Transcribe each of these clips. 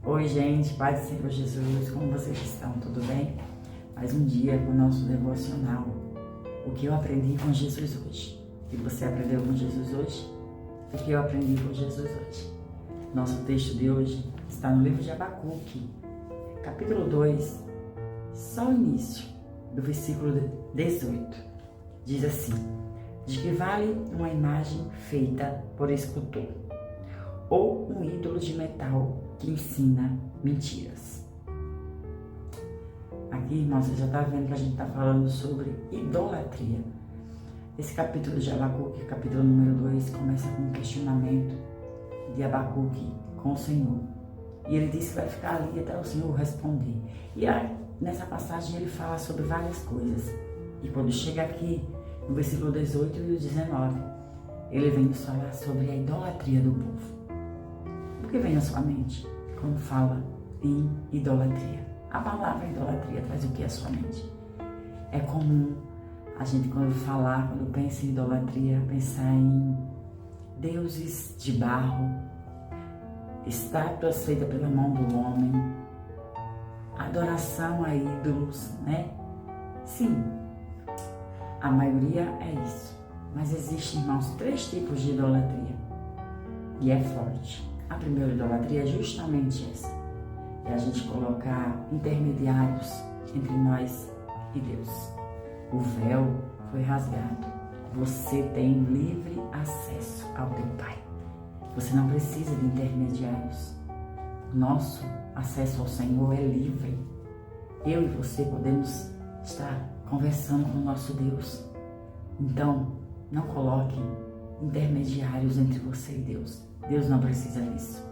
Oi, gente, paz do Senhor Jesus, como vocês estão? Tudo bem? Mais um dia com o nosso devocional. O que eu aprendi com Jesus hoje? O que você aprendeu com Jesus hoje? O que eu aprendi com Jesus hoje? Nosso texto de hoje está no livro de Abacuque, capítulo 2, só o início, do versículo 18. Diz assim: de que vale uma imagem feita por escultor, ou um ídolo de metal que ensina mentiras. Aqui, irmãos, você já está vendo que a gente está falando sobre idolatria. Esse capítulo de Abacuque, capítulo número 2, começa com um questionamento de Abacuque com o Senhor. E ele disse que vai ficar ali até o Senhor responder. E aí, nessa passagem ele fala sobre várias coisas. E quando chega aqui, no versículo 18 e 19, ele vem nos falar sobre a idolatria do povo. O que vem na sua mente quando fala em idolatria? A palavra idolatria traz o que à sua mente? É comum a gente, quando pensa em idolatria, pensar em deuses de barro, estátuas feitas pela mão do homem, adoração a ídolos, né? Sim, a maioria é isso. Mas existem, irmãos, 3 tipos de idolatria. E é forte. A primeira idolatria é justamente essa. É a gente colocar intermediários entre nós e Deus. O véu foi rasgado. Você tem livre acesso ao teu Pai. Você não precisa de intermediários. Nosso acesso ao Senhor é livre. Eu e você podemos estar conversando com o nosso Deus. Então, não coloque intermediários entre você e Deus. Deus não precisa disso.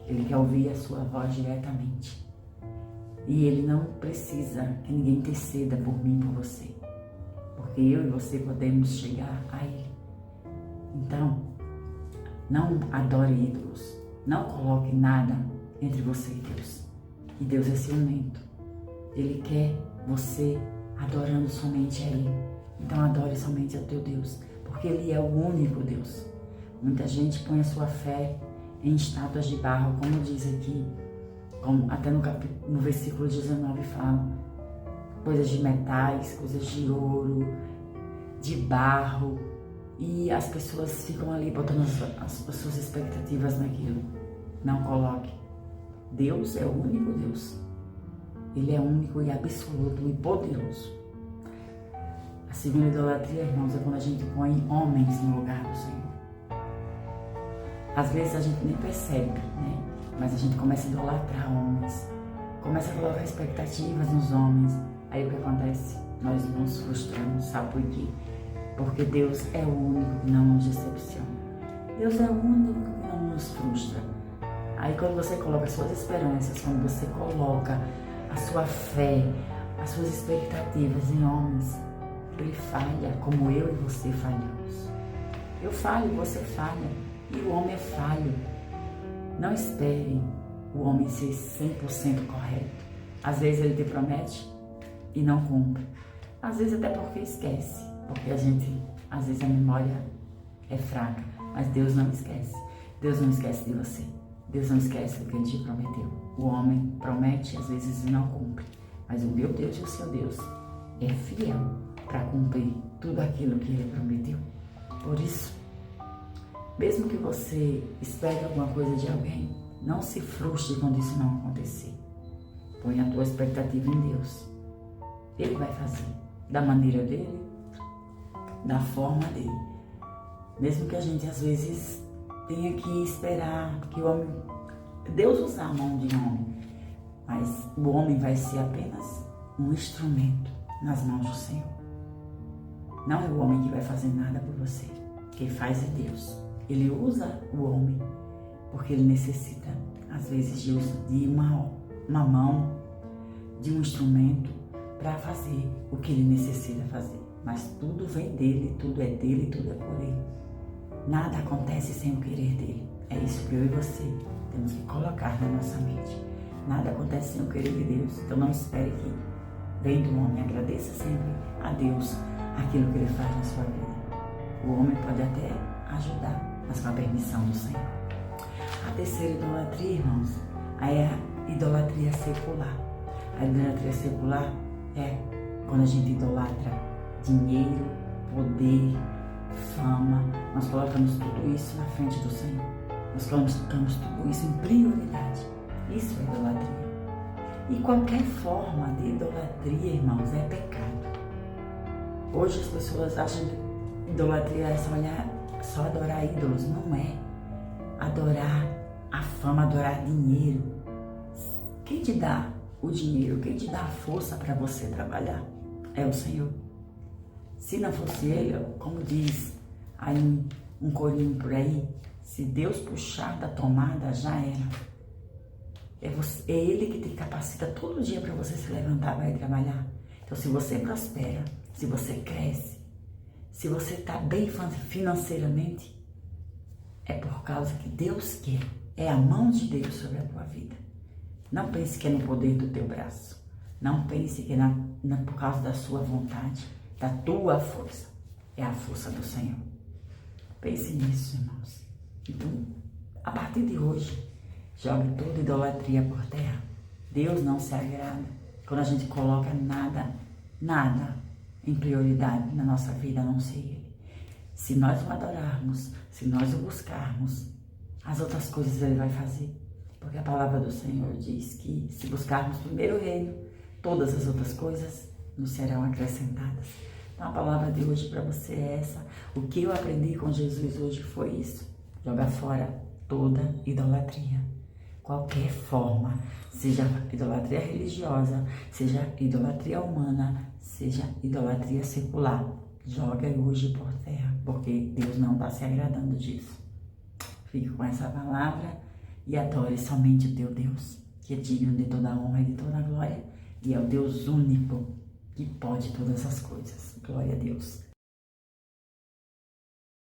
Ele quer ouvir a sua voz diretamente. E Ele não precisa que ninguém interceda por mim, por você. Porque eu e você podemos chegar a Ele. Então, não adore ídolos. Não coloque nada entre você e Deus. E Deus é ciumento. Ele quer você adorando somente a Ele. Então adore somente ao teu Deus. Porque Ele é o único Deus. Muita gente põe a sua fé em estátuas de barro, como diz aqui, como até no versículo 19 fala, coisas de metais, coisas de ouro, de barro, e as pessoas ficam ali botando as suas expectativas naquilo. Não coloque. Deus é o único Deus. Ele é único e absoluto e poderoso. A segunda idolatria, irmãos, é quando a gente põe homens no lugar do Senhor. Às vezes a gente nem percebe, né? Mas a gente começa a idolatrar homens, começa a colocar expectativas nos homens. Aí o que acontece? Nós nos frustramos, sabe por quê? Porque Deus é o único que não nos decepciona. Deus é o único que não nos frustra. Aí quando você coloca as suas esperanças, quando você coloca a sua fé, as suas expectativas em homens, Ele falha, como eu e você falhamos. Eu falho, você falha. E o homem é falho. Não espere o homem ser 100% correto. Às vezes ele te promete e não cumpre. Às vezes até porque esquece. Porque às vezes a memória é fraca. Mas Deus não esquece. Deus não esquece de você. Deus não esquece do que Ele te prometeu. O homem promete, às vezes não cumpre. Mas o meu Deus e o seu Deus é fiel para cumprir tudo aquilo que Ele prometeu. Por isso, mesmo que você espere alguma coisa de alguém, não se frustre quando isso não acontecer. Põe a tua expectativa em Deus. Ele vai fazer da maneira dele, da forma dele. Mesmo que a gente às vezes tenha que esperar que o homem, Deus usar a mão de um homem, mas o homem vai ser apenas um instrumento nas mãos do Senhor. Não é o homem que vai fazer nada por você. Quem faz é Deus. Ele usa o homem porque ele necessita, às vezes, de uma mão, de um instrumento para fazer o que ele necessita fazer. Mas tudo vem dele, tudo é dele, tudo é por ele. Nada acontece sem o querer dele. É isso que eu e você temos que colocar na nossa mente. Nada acontece sem o querer de Deus. Então não espere que venha do homem. Agradeça sempre a Deus aquilo que Ele faz na sua vida. O homem pode até ajudar, mas com a permissão do Senhor. A terceira idolatria, irmãos, é idolatria secular. A idolatria secular é quando a gente idolatra dinheiro, poder, fama. Nós colocamos tudo isso na frente do Senhor. Nós colocamos tudo isso em prioridade. Isso é idolatria. E qualquer forma de idolatria, irmãos, é pecado. Hoje as pessoas acham que idolatria é só adorar ídolos. Não é. Adorar a fama, adorar dinheiro. Quem te dá o dinheiro, quem te dá a força para você trabalhar é o Senhor. Se não fosse Ele, como diz aí um corinho por aí, se Deus puxar da tomada, já era. É Ele que te capacita todo dia para você se levantar, vai trabalhar. Então, se você prospera, se você cresce, se você está bem financeiramente, é por causa que Deus quer. É a mão de Deus sobre a tua vida. Não pense que é no poder do teu braço. Não pense que é por causa da sua vontade, da tua força. É a força do Senhor. Pense nisso, irmãos. Então, a partir de hoje, jogue toda idolatria por terra. Deus não se agrada quando a gente coloca nada em prioridade na nossa vida, a não ser Ele. Se nós o adorarmos, se nós o buscarmos, as outras coisas Ele vai fazer. Porque a palavra do Senhor diz que se buscarmos primeiro o reino, todas as outras coisas nos serão acrescentadas. Então a palavra de hoje para você é essa. O que eu aprendi com Jesus hoje foi isso. Jogar fora toda idolatria. Qualquer forma, seja idolatria religiosa, seja idolatria humana, seja idolatria secular. Joga hoje por terra, porque Deus não está se agradando disso. Fique com essa palavra e adore somente o teu Deus, que é digno de toda a honra e de toda a glória, e é o Deus único que pode todas as coisas. Glória a Deus.